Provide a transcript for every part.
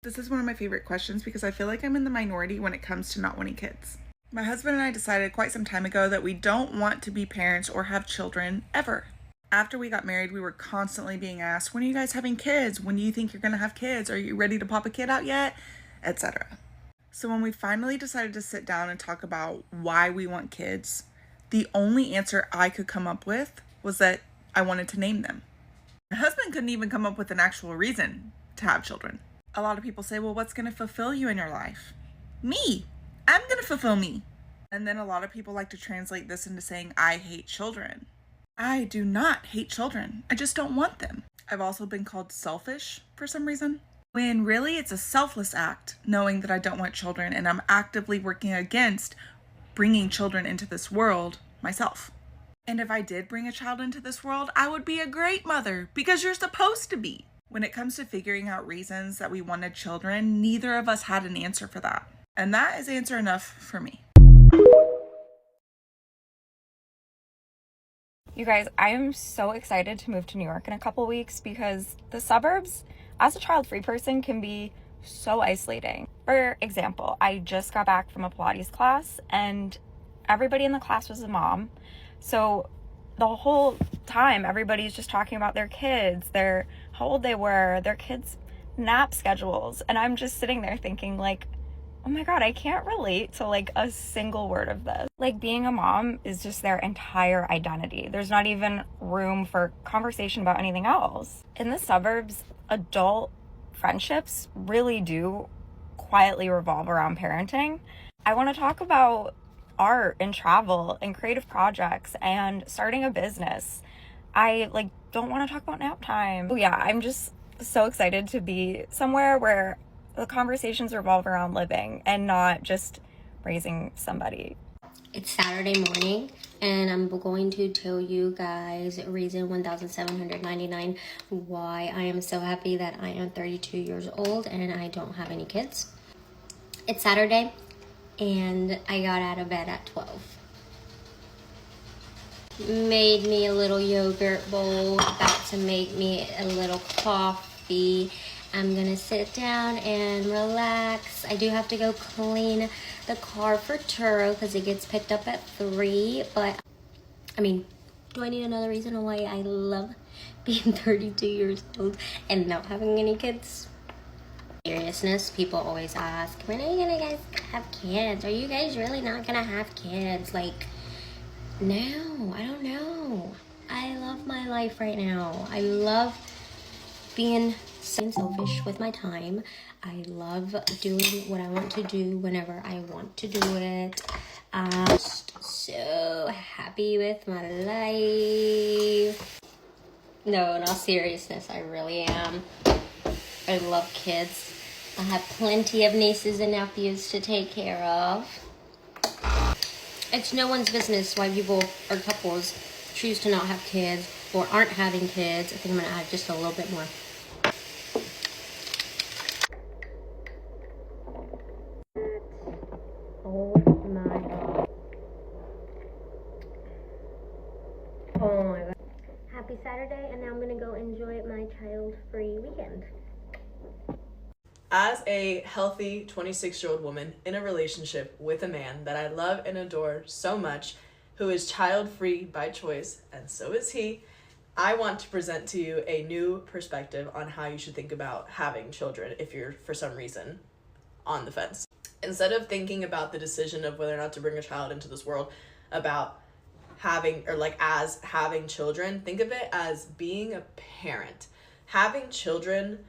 This is one of my favorite questions because I feel like I'm in the minority when it comes to not wanting kids. My husband and I decided quite some time ago that we don't want to be parents or have children ever. After we got married, we were constantly being asked, when are you guys having kids? When do you think you're going to have kids? Are you ready to pop a kid out yet? Etc. So when we finally decided to sit down and talk about why we want kids, the only answer I could come up with was that I wanted to name them. My husband couldn't even come up with an actual reason to have children. A lot of people say, well, what's going to fulfill you in your life? Me. I'm going to fulfill me. And then a lot of people like to translate this into saying, I hate children. I do not hate children. I just don't want them. I've also been called selfish for some reason, when really it's a selfless act knowing that I don't want children and I'm actively working against bringing children into this world myself. And if I did bring a child into this world, I would be a great mother because you're supposed to be. When it comes to figuring out reasons that we wanted children, neither of us had an answer for that. And that is answer enough for me. You guys, I am so excited to move to New York in a couple weeks because the suburbs, as a child-free person, can be so isolating. For example, I just got back from a Pilates class and everybody in the class was a mom. So the whole time, everybody's just talking about their kids, how old they were, their kids' nap schedules. And I'm just sitting there thinking like, oh my God, I can't relate to like a single word of this. Like being a mom is just their entire identity. There's not even room for conversation about anything else. In the suburbs, adult friendships really do quietly revolve around parenting. I want to talk about art and travel and creative projects and starting a business. I don't want to talk about nap time. Oh yeah, I'm just so excited to be somewhere where the conversations revolve around living and not just raising somebody. It's Saturday morning and I'm going to tell you guys reason 1799 why I am so happy that I am 32 years old and I don't have any kids. It's Saturday and I got out of bed at 12. Made me a little yogurt bowl, about to make me a little coffee. I'm gonna sit down and relax. I do have to go clean the car for Turo because it gets picked up at 3, but I mean, do I need another reason why I love being 32 years old and not having any kids? Seriousness, people always ask, when are you gonna guys have kids? Are you guys really not gonna have kids? Like, no, I don't know. I love my life right now. I love being selfish with my time. I love doing what I want to do whenever I want to do it. I'm just so happy with my life. No, in all seriousness, I really am. I love kids. I have plenty of nieces and nephews to take care of. It's no one's business why people or couples choose to not have kids or aren't having kids. I think I'm going to add just a little bit more. Oh my God. Oh my God. Happy Saturday, and now I'm going to go enjoy my child-free weekend. As a healthy 26-year-old woman in a relationship with a man that I love and adore so much, who is child-free by choice, and so is he, I want to present to you a new perspective on how you should think about having children if you're, for some reason, on the fence. Instead of thinking about the decision of whether or not to bring a child into this world about having, or as having children, think of it as being a parent. Having children,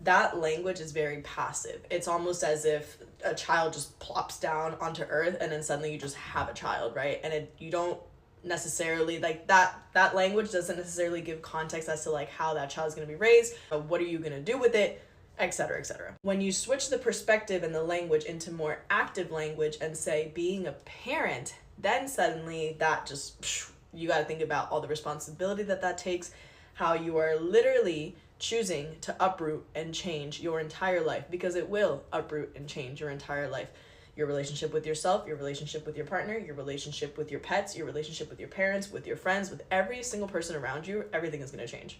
that language is very passive. It's almost as if a child just plops down onto earth and then suddenly you just have a child, right? And you don't necessarily, that language doesn't necessarily give context as to how that child is going to be raised, what are you going to do with it, etc., etc. When you switch the perspective and the language into more active language and say being a parent, then suddenly that just, you got to think about all the responsibility that takes, how you are literally choosing to uproot and change your entire life, because it will uproot and change your entire life. Your relationship with yourself, your relationship with your partner, your relationship with your pets, your relationship with your parents, with your friends, with every single person around you, everything is going to change.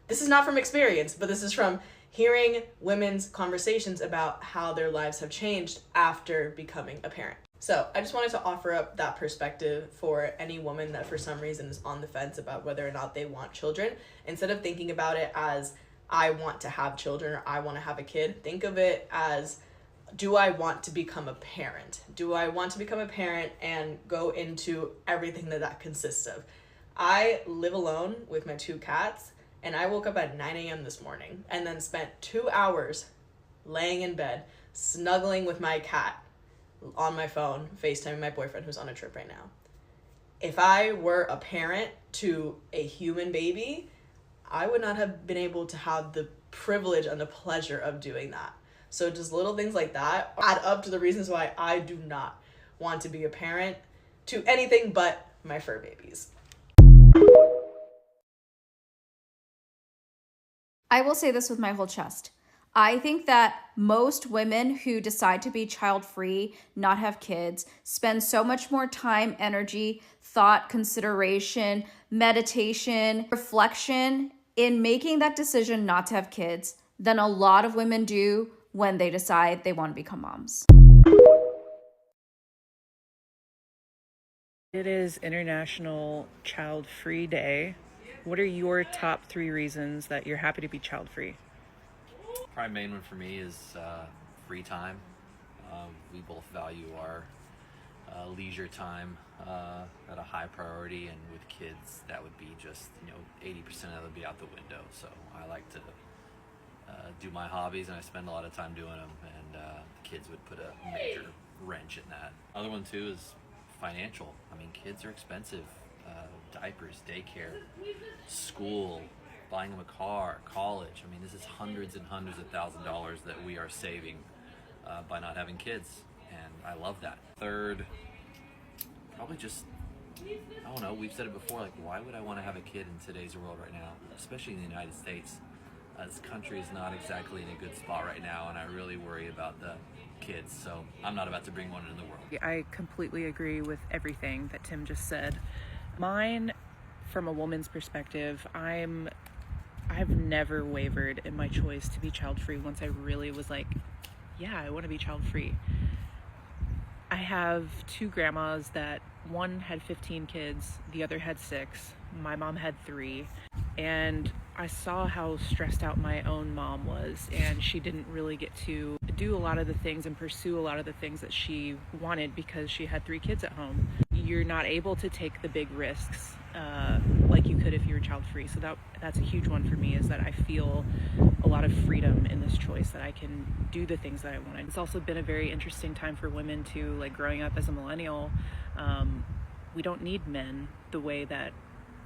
This is not from experience, but this is from hearing women's conversations about how their lives have changed after becoming a parent. So I just wanted to offer up that perspective for any woman that for some reason is on the fence about whether or not they want children. Instead of thinking about it as, I want to have children or I want to have a kid, think of it as, do I want to become a parent? Do I want to become a parent and go into everything that consists of? I live alone with my 2 cats, and I woke up at 9 a.m. this morning and then spent 2 hours laying in bed, snuggling with my cat on my phone, FaceTiming my boyfriend who's on a trip right now. If I were a parent to a human baby, I would not have been able to have the privilege and the pleasure of doing that. So just little things like that add up to the reasons why I do not want to be a parent to anything but my fur babies. I will say this with my whole chest. I think that most women who decide to be child-free, not have kids, spend so much more time, energy, thought, consideration, meditation, reflection in making that decision not to have kids than a lot of women do when they decide they want to become moms. It is International Child Free Day. What are your top 3 reasons that you're happy to be child free? Probably main one for me is free time. We both value our leisure time at a high priority, and with kids that would be just 80% of it would be out the window. So I like to do my hobbies, and I spend a lot of time doing them, and the kids would put a major wrench in that. Other one too is financial. I mean, kids are expensive. Diapers, daycare, school, buying them a car, college. I mean, this is hundreds and hundreds of $1,000s that we are saving by not having kids, and I love that. Third, probably just, I don't know, we've said it before, like, why would I want to have a kid in today's world right now, especially in the United States? This country is not exactly in a good spot right now, and I really worry about the kids, so I'm not about to bring one into the world. I completely agree with everything that Tim just said. Mine, from a woman's perspective, I've never wavered in my choice to be child-free once I really was like, yeah, I want to be child-free. I have 2 grandmas that one had 15 kids, the other had 6. My mom had 3. And I saw how stressed out my own mom was, and she didn't really get to do a lot of the things and pursue a lot of the things that she wanted because she had 3 kids at home. You're not able to take the big risks like you could if you were child-free. So that's a huge one for me, is that I feel a lot of freedom in this choice, that I can do the things that I want. It's also been a very interesting time for women too, like growing up as a millennial. We don't need men the way that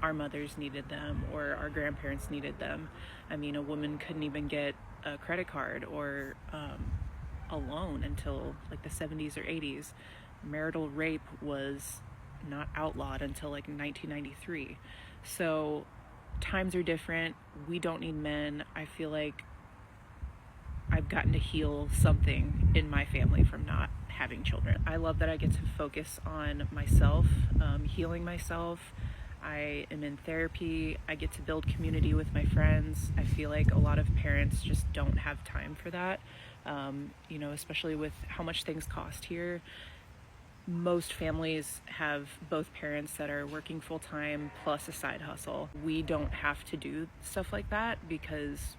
our mothers needed them or our grandparents needed them. I mean, a woman couldn't even get a credit card or a loan until like the 70s or 80s. Marital rape was not outlawed until like 1993. So times are different. We don't need men. I feel like I've gotten to heal something in my family from not having children. I love that I get to focus on myself, healing myself. I am in therapy. I get to build community with my friends. I feel like a lot of parents just don't have time for that, especially with how much things cost here. Most families have both parents that are working full-time plus a side hustle. We don't have to do stuff like that because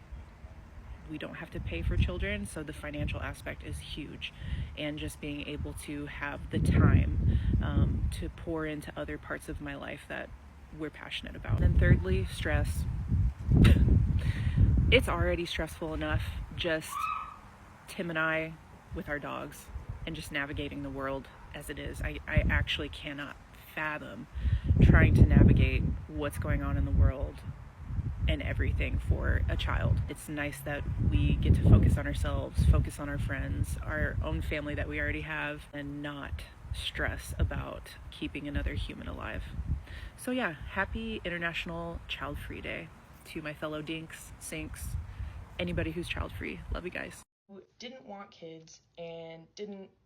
we don't have to pay for children, so the financial aspect is huge. And just being able to have the time to pour into other parts of my life that we're passionate about. And then thirdly, stress. It's already stressful enough, just Tim and I with our dogs and just navigating the world as it is. I actually cannot fathom trying to navigate what's going on in the world and everything for a child. It's nice that we get to focus on ourselves, focus on our friends, our own family that we already have, and not stress about keeping another human alive. So yeah, happy International Child Free Day to my fellow dinks, sinks, anybody who's child free. Love you guys. Didn't want kids and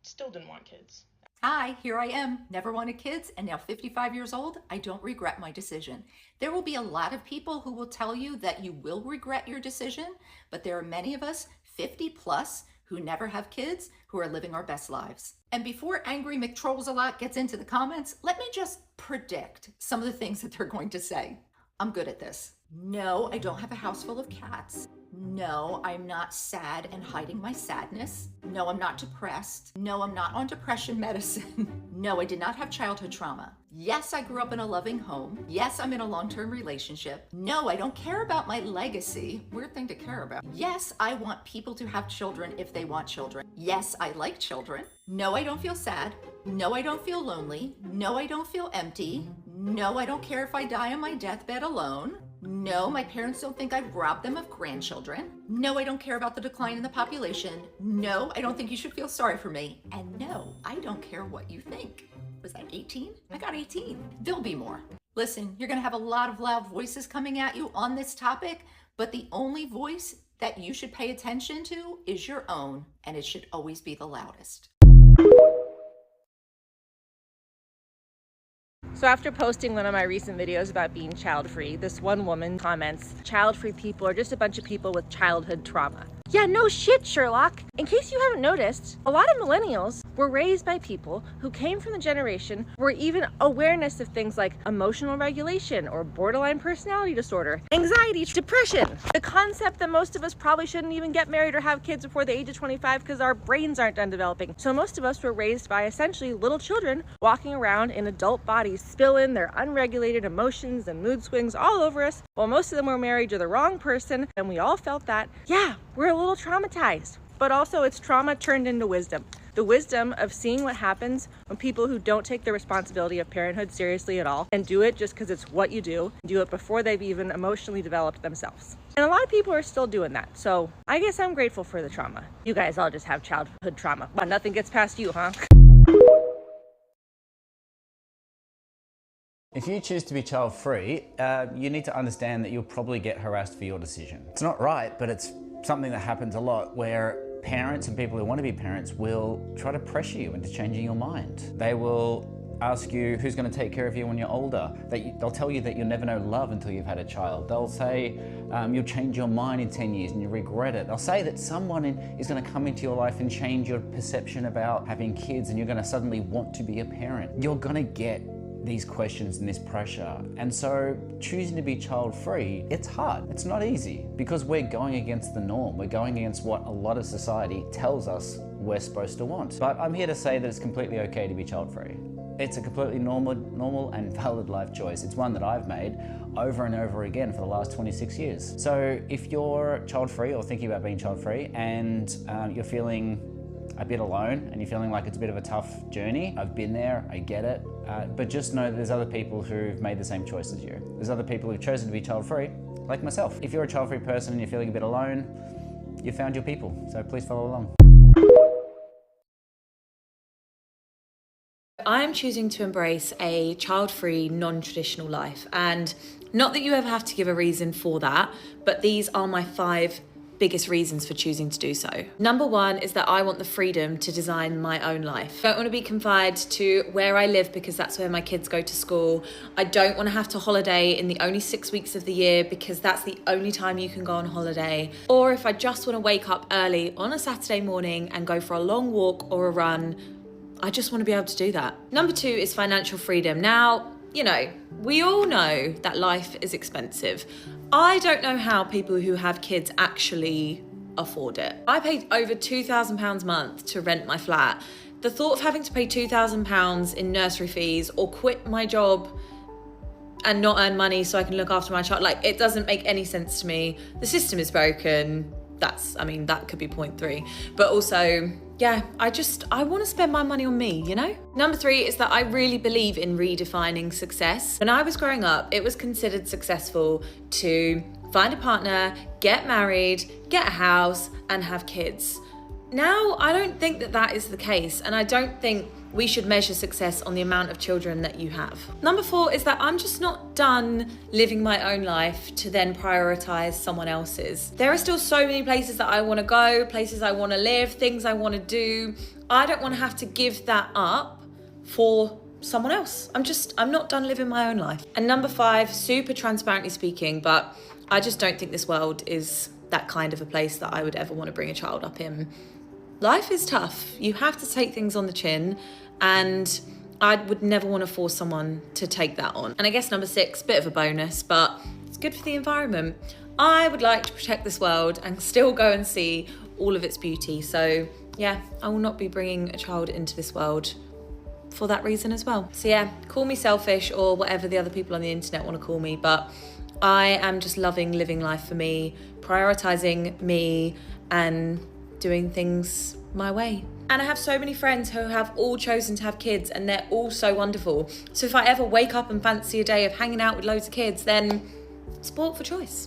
still didn't want kids. Hi, here I am. Never wanted kids and now 55 years old. I don't regret my decision. There will be a lot of people who will tell you that you will regret your decision, but there are many of us 50 plus who never have kids who are living our best lives. And before Angry McTrolls-a-lot gets into the comments, let me just predict some of the things that they're going to say. I'm good at this. No, I don't have a house full of cats. No, I'm not sad and hiding my sadness. No, I'm not depressed. No, I'm not on depression medicine. No, I did not have childhood trauma. Yes, I grew up in a loving home. Yes, I'm in a long-term relationship. No, I don't care about my legacy. Weird thing to care about. Yes, I want people to have children if they want children. Yes, I like children. No, I don't feel sad. No, I don't feel lonely. No, I don't feel empty. No, I don't care if I die on my deathbed alone. No, my parents don't think I've robbed them of grandchildren. No, I don't care about the decline in the population. No, I don't think you should feel sorry for me. And no, I don't care what you think. Was that 18? I got 18. There'll be more. Listen, you're gonna have a lot of loud voices coming at you on this topic, but the only voice that you should pay attention to is your own, and it should always be the loudest. So after posting one of my recent videos about being child-free, this one woman comments, child-free people are just a bunch of people with childhood trauma. Yeah, no shit, Sherlock. In case you haven't noticed, a lot of millennials were raised by people who came from the generation where even awareness of things like emotional regulation or borderline personality disorder, anxiety, depression, the concept that most of us probably shouldn't even get married or have kids before the age of 25 because our brains aren't done developing. So most of us were raised by essentially little children walking around in adult bodies, spilling their unregulated emotions and mood swings all over us, while most of them were married to the wrong person, and we all felt that, yeah, we're a little traumatized. But also it's trauma turned into wisdom. The wisdom of seeing what happens when people who don't take the responsibility of parenthood seriously at all and do it just because it's what you do it before they've even emotionally developed themselves. And a lot of people are still doing that. So I guess I'm grateful for the trauma. You guys all just have childhood trauma. But nothing gets past you, huh? If you choose to be child-free, you need to understand that you'll probably get harassed for your decision. It's not right, but it's something that happens a lot where parents and people who want to be parents will try to pressure you into changing your mind. They will ask you who's going to take care of you when you're older. They'll tell you that you'll never know love until you've had a child. They'll say you'll change your mind in 10 years and you'll regret it. They'll say that someone is going to come into your life and change your perception about having kids and you're going to suddenly want to be a parent. You're going to get these questions and this pressure. And so choosing to be child-free, it's hard. It's not easy because we're going against the norm. We're going against what a lot of society tells us we're supposed to want. But I'm here to say that it's completely okay to be child-free. It's a completely normal and valid life choice. It's one that I've made over and over again for the last 26 years. So if you're child-free or thinking about being child-free and you're feeling a bit alone and you're feeling like it's a bit of a tough journey, I've been there, I get it. But just know that there's other people who've made the same choice as you. There's other people who've chosen to be child-free, like myself. If you're a child-free person and you're feeling a bit alone, you've found your people, so please follow along. I'm choosing to embrace a child-free, non-traditional life. And not that you ever have to give a reason for that, but these are my 5 biggest reasons for choosing to do so. Number 1 is that I want the freedom to design my own life. I don't want to be confined to where I live because that's where my kids go to school. I don't want to have to holiday in the only 6 weeks of the year because that's the only time you can go on holiday. Or if I just want to wake up early on a Saturday morning and go for a long walk or a run, I just want to be able to do that. Number 2 is financial freedom. Now, you know, we all know that life is expensive. I don't know how people who have kids actually afford it. I paid over £2,000 a month to rent my flat. The thought of having to pay £2,000 in nursery fees or quit my job and not earn money so I can look after my child, like, it doesn't make any sense to me. The system is broken. That could be point 3. But also, yeah, I want to spend my money on me, you know? Number 3 is that I really believe in redefining success. When I was growing up, it was considered successful to find a partner, get married, get a house, and have kids. Now, I don't think that that is the case, and I don't think we should measure success on the amount of children that you have. Number 4 is that I'm just not done living my own life to then prioritize someone else's. There are still so many places that I want to go, places I want to live, things I want to do. I don't want to have to give that up for someone else. I'm not done living my own life. And number 5, super transparently speaking, but I just don't think this world is that kind of a place that I would ever want to bring a child up in. Life is tough. You have to take things on the chin, and I would never want to force someone to take that on. And I guess number 6, bit of a bonus, but it's good for the environment. I would like to protect this world and still go and see all of its beauty. So yeah, I will not be bringing a child into this world for that reason as well. So yeah, call me selfish or whatever the other people on the internet want to call me, but I am just loving living life for me, prioritizing me and doing things my way. And I have so many friends who have all chosen to have kids, and they're all so wonderful. So if I ever wake up and fancy a day of hanging out with loads of kids, then sport for choice.